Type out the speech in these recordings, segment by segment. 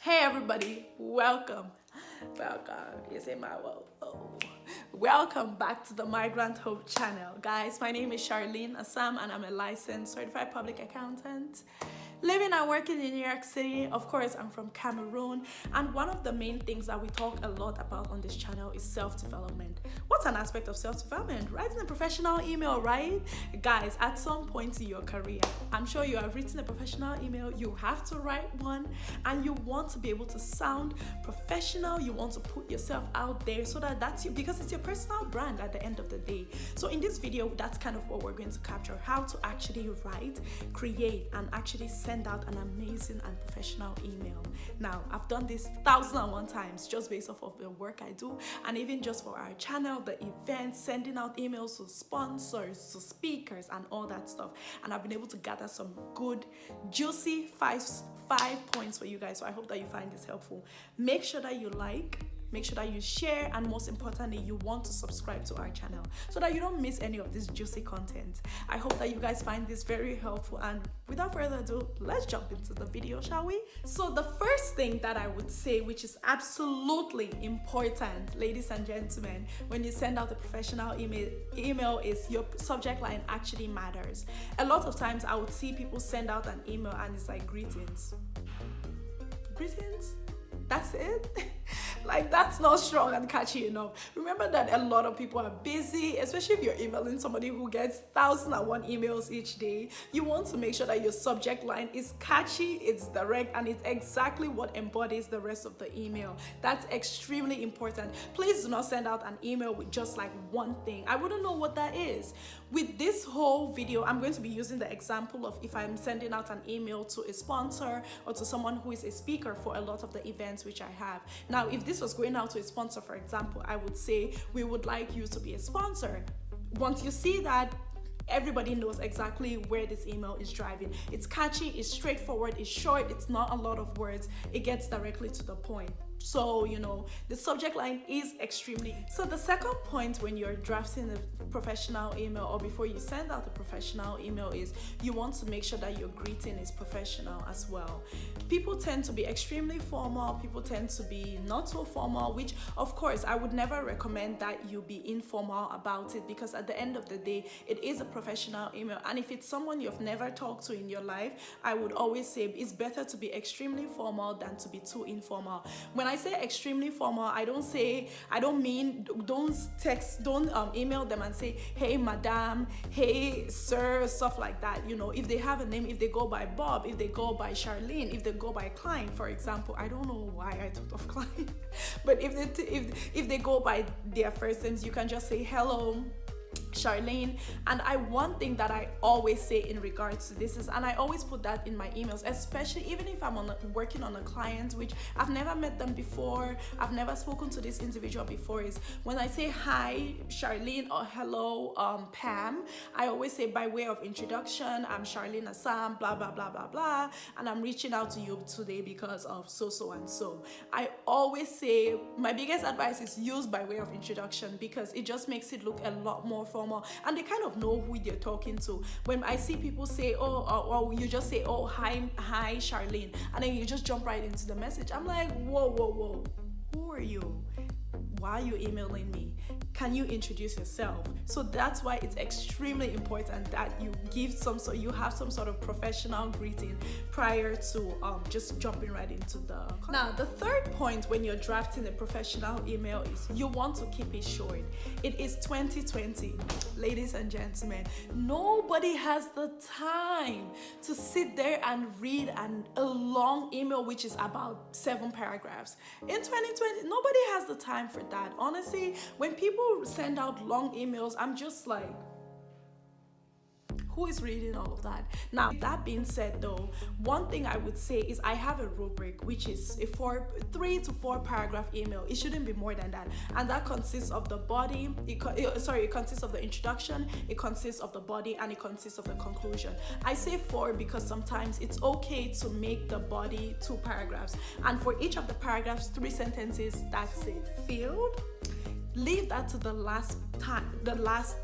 Hey everybody, welcome. You say my welcome back to the Migrant Hope channel. Guys, my name is Charlene Assam and I'm a licensed certified public accountant. Living and working in New York City. Of course, I'm from Cameroon, and one of the main things that we talk a lot about on this channel is self-development. What's an aspect of self-development? Writing a professional email, right? Guys, at some point in your career, I'm sure you have written a professional email, you have to write one, and you want to be able to sound professional, you want to put yourself out there so that that's you, because it's your personal brand at the end of the day. So in this video, that's kind of what we're going to capture, how to actually write, create, and actually send out an amazing and professional email. Now, I've done this 1,001 times just based off of the work I do, and even just for our channel, the events, sending out emails to sponsors, to speakers, and all that stuff. And I've been able to gather some good, juicy five points for you guys. So I hope that you find this helpful. Make sure that you like, make sure that you share, and most importantly, you want to subscribe to our channel so that you don't miss any of this juicy content. I hope that you guys find this very helpful, and without further ado, let's jump into the video, shall we? So the first thing that I would say, which is absolutely important, ladies and gentlemen, when you send out a professional email is your subject line actually matters. A lot of times I would see people send out an email and it's like, greetings. That's it? Like, that's not strong and catchy enough. Remember that a lot of people are busy, especially if you're emailing somebody who gets 1,001 emails each day. You want to make sure that your subject line is catchy, it's direct, and it's exactly what embodies the rest of the email. That's extremely important. Please do not send out an email with just like one thing. I wouldn't know what that is. With this whole video, I'm going to be using the example of if I'm sending out an email to a sponsor or to someone who is a speaker for a lot of the events which I have. Now, if this was going out to a sponsor, for example, I would say, we would like you to be a sponsor. Once you see that, everybody knows exactly where this email is driving. It's catchy, it's straightforward, it's short, it's not a lot of words, it gets directly to the point. So, the subject line is extremely. So the second point when you're drafting a professional email or before you send out a professional email is you want to make sure that your greeting is professional as well. People tend to be extremely formal, people tend to be not so formal, which of course I would never recommend that you be informal about it, because at the end of the day, it is a professional email. And if it's someone you've never talked to in your life, I would always say it's better to be extremely formal than to be too informal. When I say extremely formal, I don't email them and say, hey madam, hey sir, stuff like that. If they have a name, if they go by Bob, if they go by Charlene, if they go by Klein, for example. I don't know why I thought of Klein, but if they go by their first names, you can just say hello Charlene. And one thing that I always say in regards to this is, and I always put that in my emails, especially even if I'm working on a client which I've never met them before, I've never spoken to this individual before, is when I say hi Charlene or hello Pam, I always say, by way of introduction, I'm Charlene Assam, blah blah blah blah blah, and I'm reaching out to you today because of so and so. I always say my biggest advice is use by way of introduction, because it just makes it look a lot more formal, and they kind of know who they're talking to. When I see people say, or you just say, oh, hi Charlene, and then you just jump right into the message, I'm like, whoa, who are you? Why are you emailing me? Can you introduce yourself? So that's why it's extremely important that you have some sort of professional greeting prior to just jumping right into the content. Now, the third point when you're drafting a professional email is you want to keep it short. It is 2020, ladies and gentlemen. Nobody has the time to sit there and read a long email which is about 7 paragraphs. In 2020, nobody has the time for that. Honestly, when people send out long emails, I'm just like, who is reading all of that? Now, that being said though, one thing I would say is I have a rubric, which is a 3 to 4 paragraph email. It shouldn't be more than that. And that consists of the body, it consists of the introduction, it consists of the body, and it consists of the conclusion. I say 4 because sometimes it's okay to make the body 2 paragraphs. And for each of the paragraphs, 3 sentences, that's it. Filled. Leave that to the last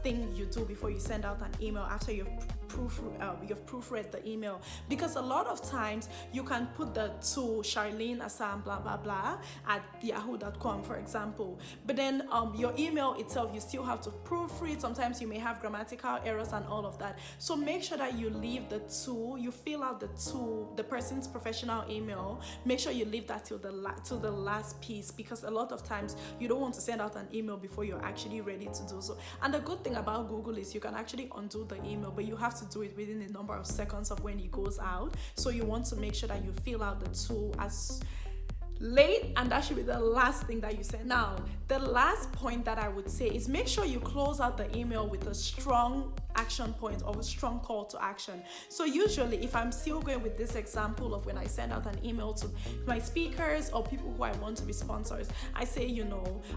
thing you do before you send out an email after you've proofread the email, because a lot of times you can put the to Charlene Assam blah blah blah at yahoo.com, for example, but then your email itself, you still have to proofread. Sometimes you may have grammatical errors and all of that, so make sure that you leave the to, you fill out the to, the person's professional email, make sure you leave that till the last piece, because a lot of times you don't want to send out an email before you're actually ready to do so. And the good thing about Google is you can actually undo the email, but you have to do it within a number of seconds of when it goes out. So you want to make sure that you fill out the to as late, and that should be the last thing that you send. Now, the last point that I would say is make sure you close out the email with a strong action point or a strong call to action. So usually, if I'm still going with this example of when I send out an email to my speakers or people who I want to be sponsors, I say,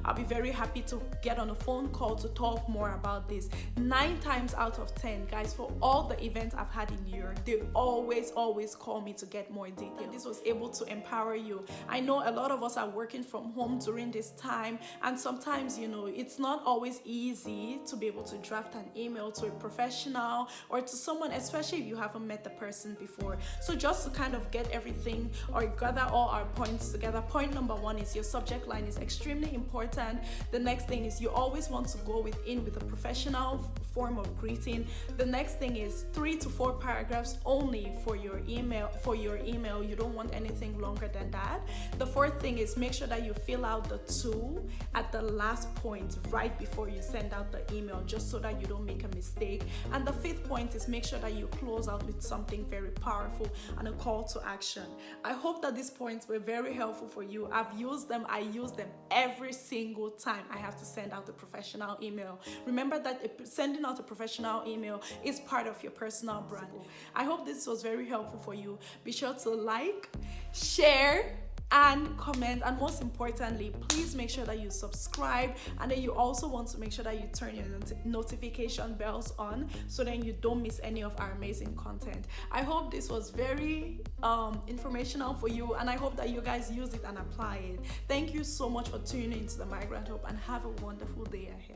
I'll be very happy to get on a phone call to talk more about this. 9 times out of 10, guys, for all the events I've had in New York, they always call me to get more detail. This was able to empower you. I know a lot of us are working from home during this time, and sometimes, it's not always easy to be able to draft an email to a professional or to someone, especially if you haven't met the person before. So just to kind of get everything or gather all our points together, point number 1 is your subject line is extremely important. The next thing is you always want to go with a professional form of greeting. The next thing is 3 to 4 paragraphs only for your email. You don't want anything longer than that. The 4th thing is make sure that you fill out the to at the last point right before you send out the email, just so that you don't make a mistake. And the 5th point is make sure that you close out with something very powerful and a call to action. I hope that these points were very helpful for you. I've used them. I use them every single time I have to send out a professional email. Remember that sending out a professional email is part of your personal brand. I hope this was very helpful for you. Be sure to like, share, and comment, and most importantly, please make sure that you subscribe, and then you also want to make sure that you turn your notification bells on so then you don't miss any of our amazing content. I hope this was very informational for you, and I hope that you guys use it and apply it. Thank you so much for tuning into the Migrant Hope, and have a wonderful day ahead.